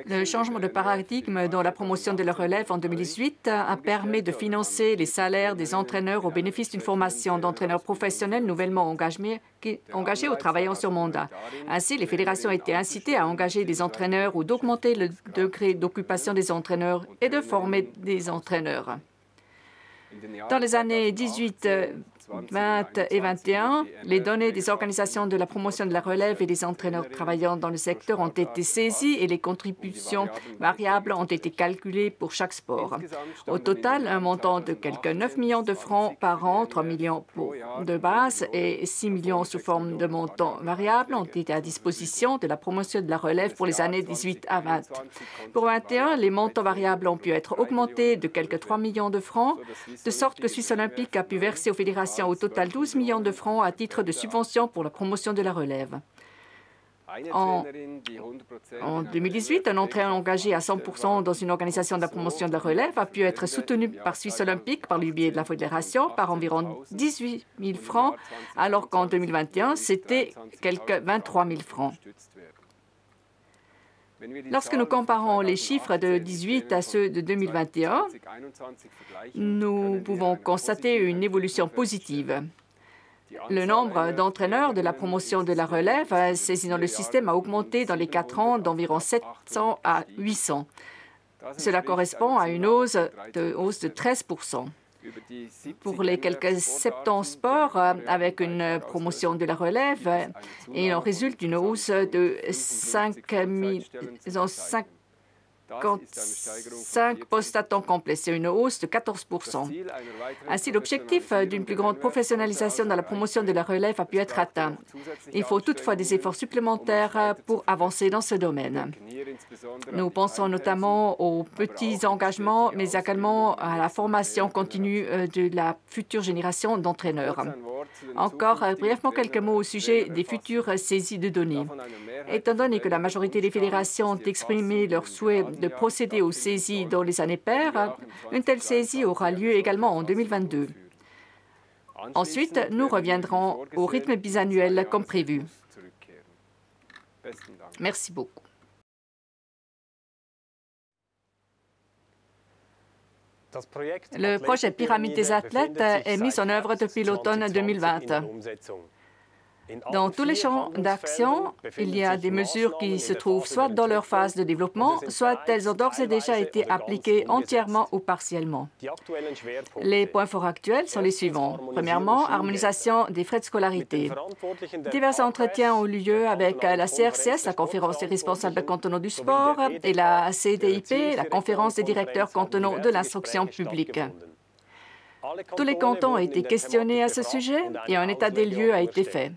Le changement de paradigme dans la promotion de la relève en 2018 a permis de financer les salaires des entraîneurs au bénéfice d'une formation d'entraîneurs professionnels nouvellement engagés ou travaillant sur mandat. Ainsi, les fédérations ont été incitées à engager des entraîneurs ou d'augmenter le degré d'occupation des entraîneurs et de former des entraîneurs. Dans les années 18, 20 et 21, les données des organisations de la promotion de la relève et des entraîneurs travaillant dans le secteur ont été saisies et les contributions variables ont été calculées pour chaque sport. Au total, un montant de quelques 9 millions de francs par an, 3 millions de base et 6 millions sous forme de montants variables ont été à disposition de la promotion de la relève pour les années 18 à 20. Pour 21, les montants variables ont pu être augmentés de quelques 3 millions de francs, de sorte que Suisse Olympique a pu verser aux fédérations au total 12 millions de francs à titre de subvention pour la promotion de la relève. En 2018, un entraîneur engagé à 100% dans une organisation de la promotion de la relève a pu être soutenu par Suisse Olympique, par le biais de la fédération, par environ 18 000 francs, alors qu'en 2021, c'était quelques 23 000 francs. Lorsque nous comparons les chiffres de 2018 à ceux de 2021, nous pouvons constater une évolution positive. Le nombre d'entraîneurs de la promotion de la relève saisis dans le système a augmenté dans les 4 ans d'environ 700 à 800. Cela correspond à une hausse de 13 %. Pour les quelques 70 sports avec une promotion de la relève, il en résulte une hausse de 55 postes à temps complet. C'est une hausse de 14 %. Ainsi, l'objectif d'une plus grande professionnalisation dans la promotion de la relève a pu être atteint. Il faut toutefois des efforts supplémentaires pour avancer dans ce domaine. Nous pensons notamment aux petits engagements, mais également à la formation continue de la future génération d'entraîneurs. Encore brièvement quelques mots au sujet des futures saisies de données. Étant donné que la majorité des fédérations ont exprimé leur souhait de procéder aux saisies dans les années paires, une telle saisie aura lieu également en 2022. Ensuite, nous reviendrons au rythme bisannuel comme prévu. Merci beaucoup. Le projet Pyramide des athlètes est mis en œuvre depuis l'automne 2020. Dans tous les champs d'action, il y a des mesures qui se trouvent soit dans leur phase de développement, soit elles ont d'ores et déjà été appliquées entièrement ou partiellement. Les points forts actuels sont les suivants. Premièrement, harmonisation des frais de scolarité. Divers entretiens ont eu lieu avec la CRCS, la Conférence des responsables cantonaux du sport, et la CDIP, la Conférence des directeurs cantonaux de l'instruction publique. Tous les cantons ont été questionnés à ce sujet et un état des lieux a été fait.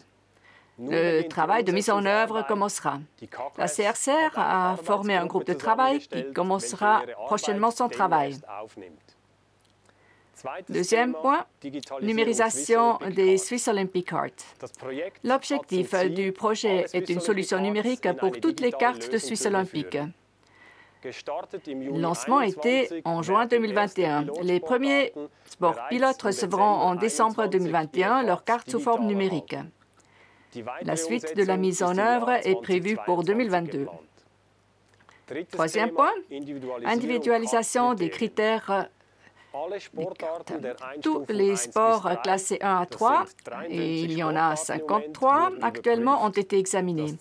Le travail de mise en œuvre commencera. La CRCR a formé un groupe de travail qui commencera prochainement son travail. Deuxième point, numérisation des Swiss Olympic Cards. L'objectif du projet est une solution numérique pour toutes les cartes de Suisse olympique. Le lancement était en juin 2021. Les premiers sports pilotes recevront en décembre 2021 leurs cartes sous forme numérique. La suite de la mise en œuvre est prévue pour 2022. Troisième point, individualisation des critères des cartes. Tous les sports classés 1 à 3, et il y en a 53 actuellement, ont été examinés.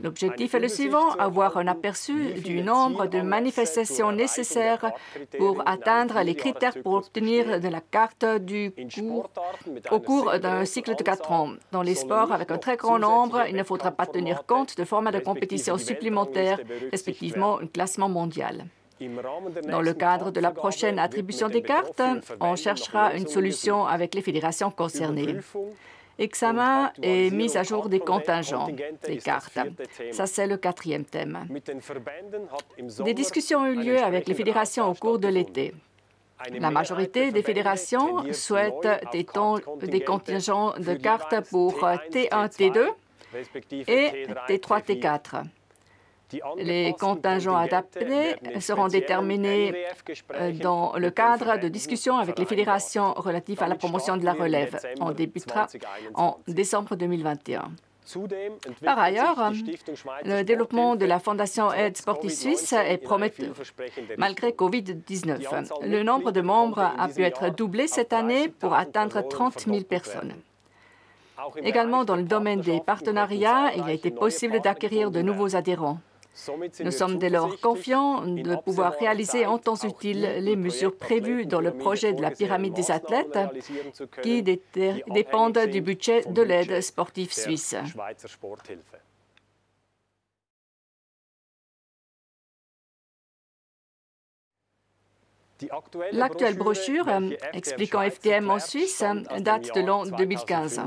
L'objectif est le suivant, avoir un aperçu du nombre de manifestations nécessaires pour atteindre les critères pour obtenir de la carte au cours d'un cycle de 4 ans. Dans les sports avec un très grand nombre, il ne faudra pas tenir compte de formats de compétition supplémentaires, respectivement un classement mondial. Dans le cadre de la prochaine attribution des cartes, on cherchera une solution avec les fédérations concernées. Examen et mise à jour des contingents des cartes. Ça, c'est le 4e thème. Des discussions ont eu lieu avec les fédérations au cours de l'été. La majorité des fédérations souhaitent des contingents de cartes pour T1, T2 et T3, T4. Les contingents adaptés seront déterminés dans le cadre de discussions avec les fédérations relatives à la promotion de la relève. On débutera en décembre 2021. Par ailleurs, le développement de la Fondation Aide sportive suisse est prometteur, malgré Covid-19. Le nombre de membres a pu être doublé cette année pour atteindre 30 000 personnes. Également, dans le domaine des partenariats, il a été possible d'acquérir de nouveaux adhérents. Nous sommes dès lors confiants de pouvoir réaliser en temps utile les mesures prévues dans le projet de la pyramide des athlètes qui dépendent du budget de l'aide sportive suisse. L'actuelle brochure expliquant FTM en Suisse date de l'an 2015.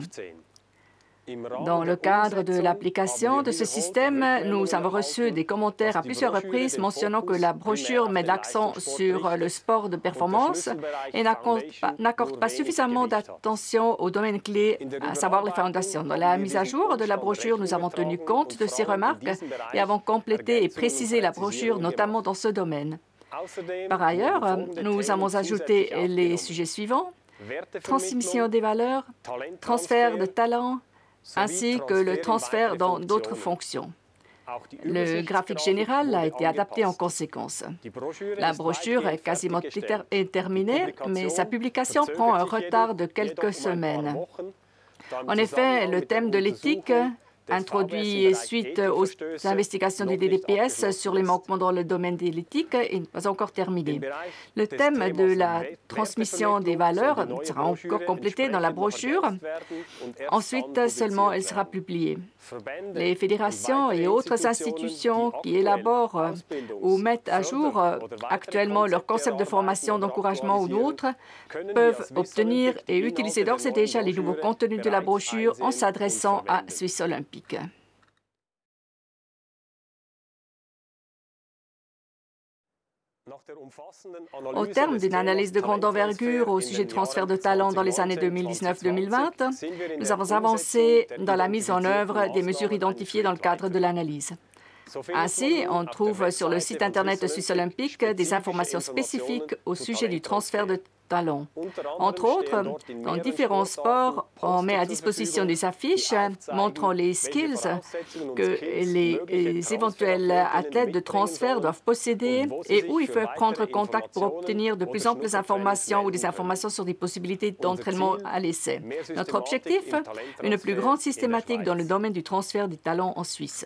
Dans le cadre de l'application de ce système, nous avons reçu des commentaires à plusieurs reprises mentionnant que la brochure met l'accent sur le sport de performance et n'accorde pas suffisamment d'attention aux domaines clés, à savoir les fondations. Dans la mise à jour de la brochure, nous avons tenu compte de ces remarques et avons complété et précisé la brochure, notamment dans ce domaine. Par ailleurs, nous avons ajouté les sujets suivants: transmission des valeurs, transfert de talents, ainsi que le transfert dans d'autres fonctions. Le graphique général a été adapté en conséquence. La brochure est quasiment terminée, mais sa publication prend un retard de quelques semaines. En effet, le thème de l'éthique, introduit suite aux investigations du DDPS sur les manquements dans le domaine de l'éthique, n'est pas encore terminé. Le thème de la transmission des valeurs sera encore complété dans la brochure. Ensuite, seulement, elle sera publiée. Les fédérations et autres institutions qui élaborent ou mettent à jour actuellement leur concept de formation, d'encouragement ou d'autres peuvent obtenir et utiliser d'ores et déjà les nouveaux contenus de la brochure en s'adressant à Suisse Olympique. Au terme d'une analyse de grande envergure au sujet du transfert de talents dans les années 2019-2020, nous avons avancé dans la mise en œuvre des mesures identifiées dans le cadre de l'analyse. Ainsi, on trouve sur le site Internet de Suisse Olympique des informations spécifiques au sujet du transfert de talents. Entre autres, dans différents sports, on met à disposition des affiches montrant les skills que les éventuels athlètes de transfert doivent posséder et où il faut prendre contact pour obtenir de plus amples informations ou des informations sur des possibilités d'entraînement à l'essai. Notre objectif, une plus grande systématique dans le domaine du transfert des talents en Suisse.